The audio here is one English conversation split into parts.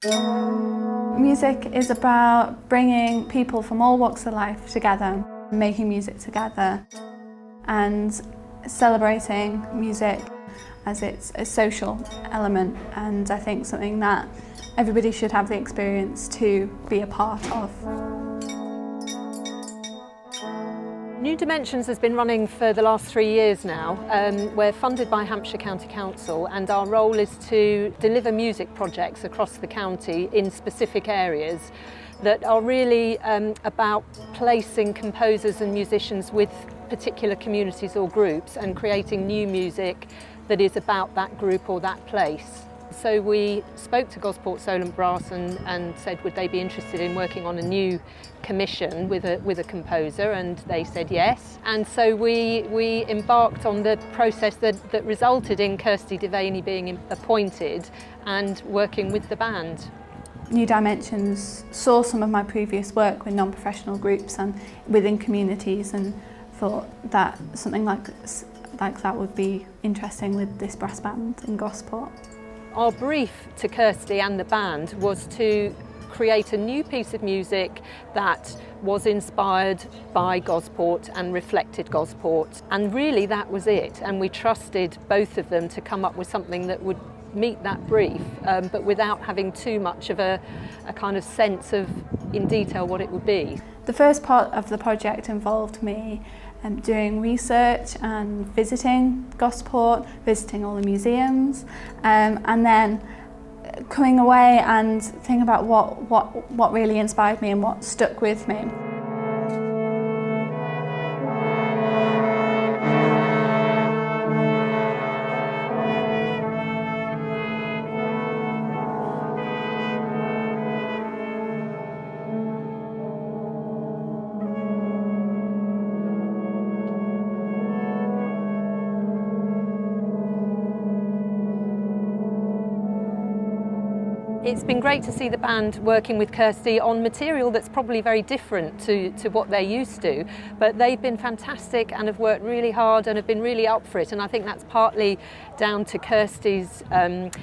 Music is about bringing people from all walks of life together, making music together and celebrating music as it's a social element, and I think something that everybody should have the experience to be a part of. New Dimensions has been running for the last 3 years now. We're funded by Hampshire County Council, and our role is to deliver music projects across the county in specific areas that are really about placing composers and musicians with particular communities or groups and creating new music that is about that group or that place. So we spoke to Gosport Brass and said would they be interested in working on a new commission with a composer, and they said yes. And so we embarked on the process that resulted in Kirsty Devaney being appointed and working with the band. New Dimensions saw some of my previous work with non-professional groups and within communities, and thought that something like that would be interesting with this brass band in Gosport. Our brief to Kirsty and the band was to create a new piece of music that was inspired by Gosport and reflected Gosport, and really that was it, and we trusted both of them to come up with something that would meet that brief, but without having too much of a kind of sense of in detail what it would be. The first part of the project involved me doing research and visiting Gosport, visiting all the museums, and then coming away and thinking about what really inspired me and what stuck with me. It's been great to see the band working with Kirsty on material that's probably very different to what they're used to, but they've been fantastic and have worked really hard and have been really up for it, and I think that's partly down to Kirsty's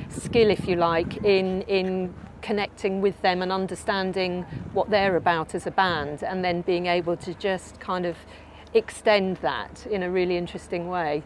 skill, if you like, in connecting with them and understanding what they're about as a band, and then being able to just kind of extend that in a really interesting way.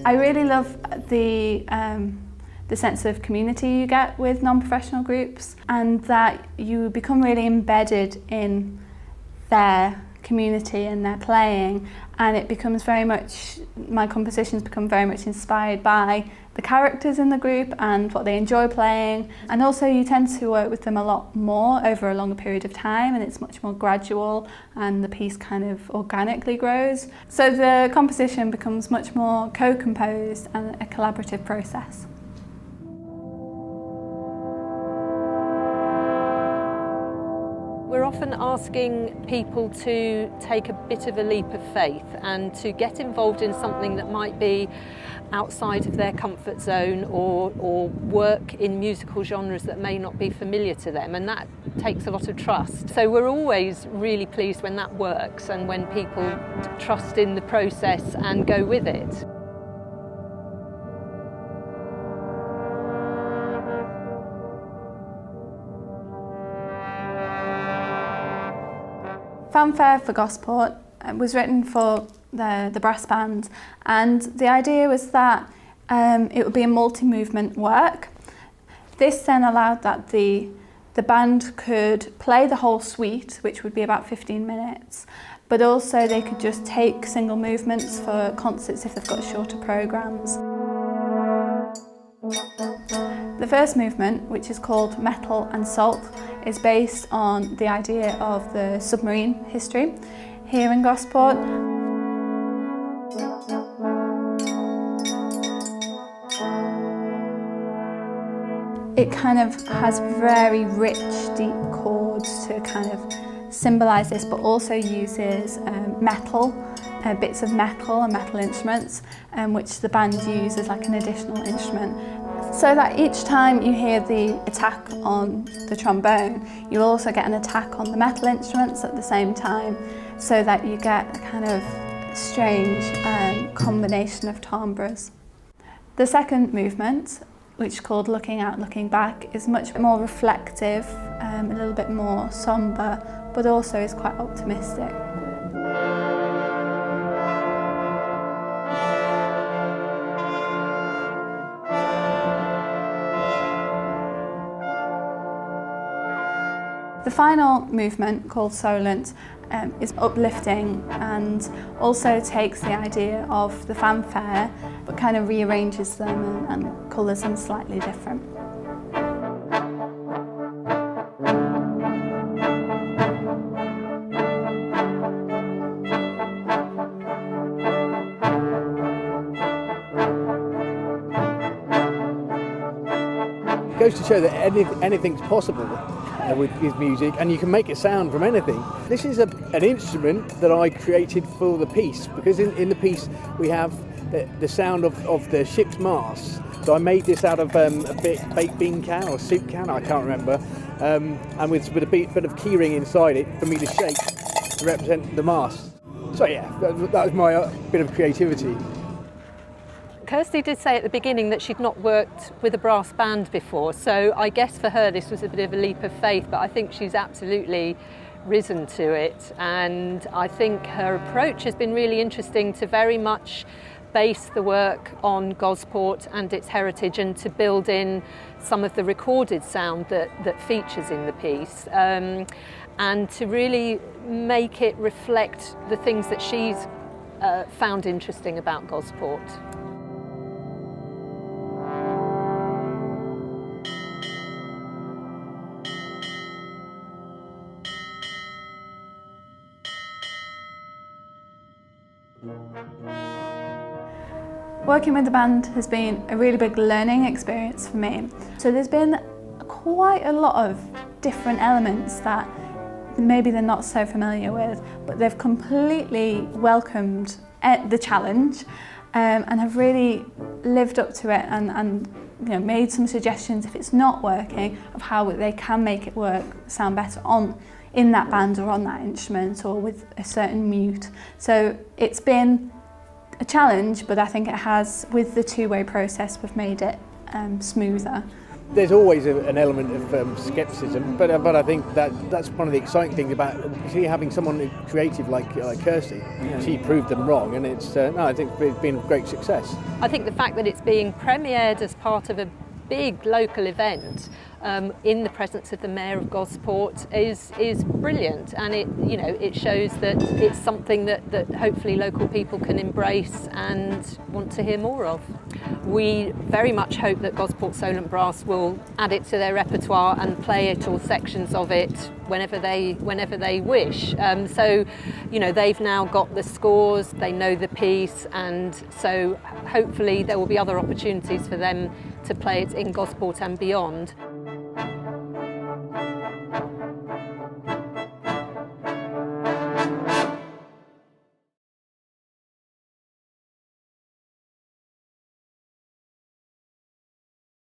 I really love the sense of community you get with non-professional groups, and that you become really embedded in their community and their playing, and it becomes very much, my compositions become very much inspired by the characters in the group and what they enjoy playing, and also you tend to work with them a lot more over a longer period of time, and it's much more gradual and the piece kind of organically grows. So the composition becomes much more co-composed and a collaborative process. We're often asking people to take a bit of a leap of faith and to get involved in something that might be outside of their comfort zone, or work in musical genres that may not be familiar to them, and that takes a lot of trust. So we're always really pleased when that works and when people trust in the process and go with it. Fanfare for Gosport was written for the brass band, and the idea was that it would be a multi-movement work. This then allowed that the band could play the whole suite, which would be about 15 minutes, but also they could just take single movements for concerts if they've got shorter programmes. The first movement, which is called Metal and Salt, is based on the idea of the submarine history here in Gosport. It kind of has very rich, deep chords chords to kind of symbolise this, but also uses metal, bits of metal and metal instruments, which the band use as like an additional instrument. So that each time you hear the attack on the trombone, you also get an attack on the metal instruments at the same time, so that you get a kind of strange combination of timbres. The second movement, which is called Looking Out, Looking Back, is much more reflective, a little bit more sombre, but also is quite optimistic. The final movement, called Solent, is uplifting and also takes the idea of the fanfare but kind of rearranges them and colours them slightly different. It goes to show that anything's possible with music, and you can make it sound from anything. This is an instrument that I created for the piece, because in the piece we have the sound of the ship's mast. So I made this out of a baked bean can or soup can, I can't remember, and with a bit of keyring inside it for me to shake to represent the mast. So yeah, that was my bit of creativity. Kirsty did say at the beginning that she'd not worked with a brass band before, so I guess for her this was a bit of a leap of faith, but I think she's absolutely risen to it, and I think her approach has been really interesting to very much base the work on Gosport and its heritage, and to build in some of the recorded sound that features in the piece, and to really make it reflect the things that she's found interesting about Gosport. Working with the band has been a really big learning experience for me. So there's been quite a lot of different elements that maybe they're not so familiar with, but they've completely welcomed the challenge and have really lived up to it and made some suggestions, if it's not working, of how they can make it work, sound better in that band or on that instrument or with a certain mute. So it's been a challenge, but I think it has, with the two-way process, we've made it smoother. There's always an element of scepticism, but I think that's one of the exciting things about having someone creative like Kirsty. She proved them wrong, and I think it's been a great success. I think the fact that it's being premiered as part of a big local event in the presence of the Mayor of Gosport is brilliant, and it shows that it's something that hopefully local people can embrace and want to hear more of. We very much hope that Gosport Solent Brass will add it to their repertoire and play it or sections of it whenever they wish. So they've now got the scores, they know the piece, and so hopefully there will be other opportunities for them to play it in Gosport and beyond.